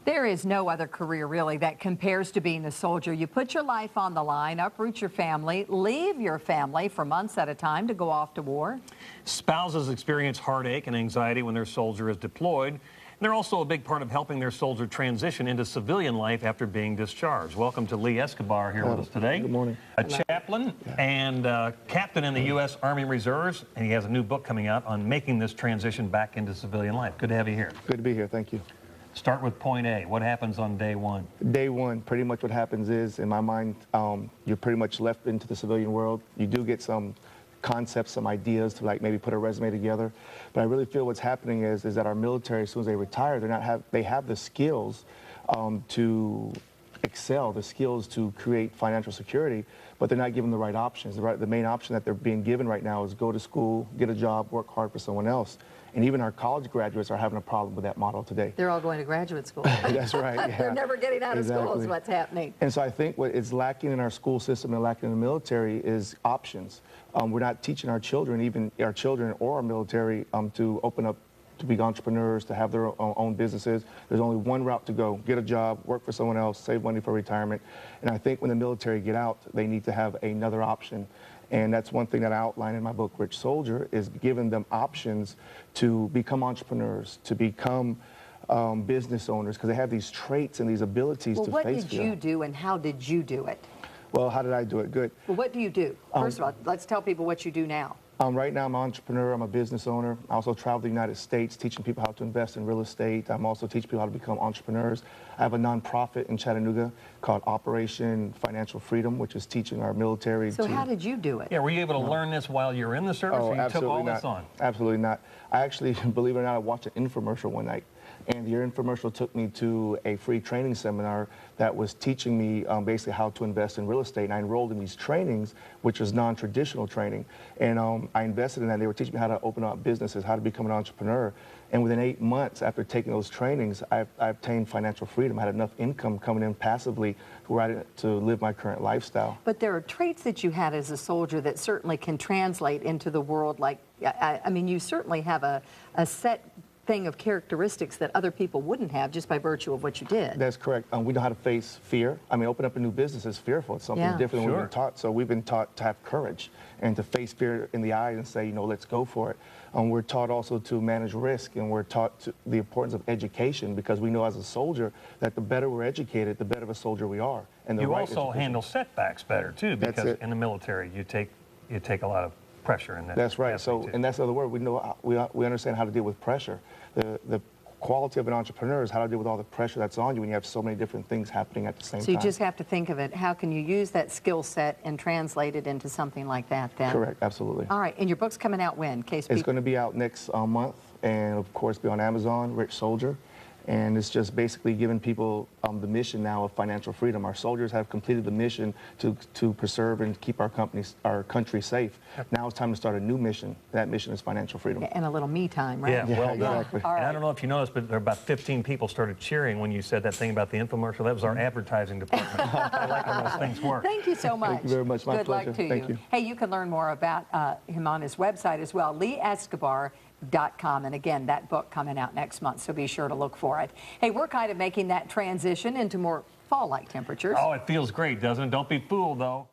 There is no other career really that compares to being a soldier. You put your life on the line, uproot your family, leave your family for months at a time to go off to war. Spouses experience heartache and anxiety when their soldier is deployed. And they're also a big part of helping their soldier transition into civilian life after being discharged. Welcome to Lee Escobar here with us today. Good morning. A chaplain and captain in the U.S. Army Reserves, and he has a new book coming out on making this transition back into civilian life. Good to have you here. Good to be here. Thank you. Start with point A. What happens on day one? Day one, pretty much what happens is, in my mind, you're pretty much left into the civilian world. You do get some concepts, some ideas to like maybe put a resume together. But I really feel what's happening is that our military, as soon as they retire, they have the skills to excel, the skills to create financial security, but they're not given the right options. The main option that they're being given right now is go to school, get a job, work hard for someone else. And even our college graduates are having a problem with that model today. They're all going to graduate school. That's right. Yeah. They're never getting out of school is what's happening. And so I think what is lacking in our school system and lacking in the military is options. We're not teaching our children, even our children or our military, to open up, to be entrepreneurs, to have their own businesses. There's only one route to go: get a job, work for someone else, save money for retirement. And I think when the military get out, they need to have another option. And that's one thing that I outline in my book, Rich Soldier, is giving them options to become entrepreneurs, to become business owners, because they have these traits and these abilities to face What did you do and how did you do it? Well, how did I do it? Good. Well, what do you do? First of all, let's tell people what you do now. Right now, I'm an entrepreneur. I'm a business owner. I also travel the United States teaching people how to invest in real estate. I'm also teaching people how to become entrepreneurs. I have a nonprofit in Chattanooga called Operation Financial Freedom, which is teaching our military So how did you do it? Yeah, were you able to learn this while you were in the service, or you took all this on? Absolutely not. I actually, believe it or not, I watched an infomercial one night. And the infomercial took me to a free training seminar that was teaching me basically how to invest in real estate. And I enrolled in these trainings, which was non-traditional training. And I invested in that. They were teaching me how to open up businesses, how to become an entrepreneur. And within 8 months after taking those trainings, I obtained financial freedom. I had enough income coming in passively to live my current lifestyle. But there are traits that you had as a soldier that certainly can translate into the world. Like, I mean, you certainly have a set thing of characteristics that other people wouldn't have just by virtue of what you did. That's correct. We know how to face fear. I mean, open up a new business is fearful. It's something different than we've been taught. So we've been taught to have courage and to face fear in the eye and say, you know, let's go for it. We're taught also to manage risk, and we're taught the importance of education, because we know as a soldier that the better we're educated, the better of a soldier we are. And you also handle setbacks better too, because in the military you take a lot of pressure in that. That's right. So, and that's the other word. We know we understand how to deal with pressure. The quality of an entrepreneur is how to deal with all the pressure that's on you when you have so many different things happening at the same time. So you just have to think of it, how can you use that skill set and translate it into something like that then? Correct, absolutely. All right, and your book's coming out when? It's going to be out next month, and of course be on Amazon, Rich Soldier. And it's just basically giving people the mission now of financial freedom. Our soldiers have completed the mission to preserve and keep our country safe. Now it's time to start a new mission. That mission is financial freedom. And a little me time, right? Yeah, well done. Exactly. All right. And I don't know if you noticed, but there were about 15 people started cheering when you said that thing about the infomercial. That was our advertising department. I like how those things work. Thank you so much. Thank you very much. My pleasure. Good luck to you. Thank you. Hey, you can learn more about him on his website as well, LeeEscobar.com. And again, that book coming out next month, so be sure to look for it. Hey, we're kind of making that transition into more fall-like temperatures. Oh, it feels great, doesn't it? Don't be fooled, though.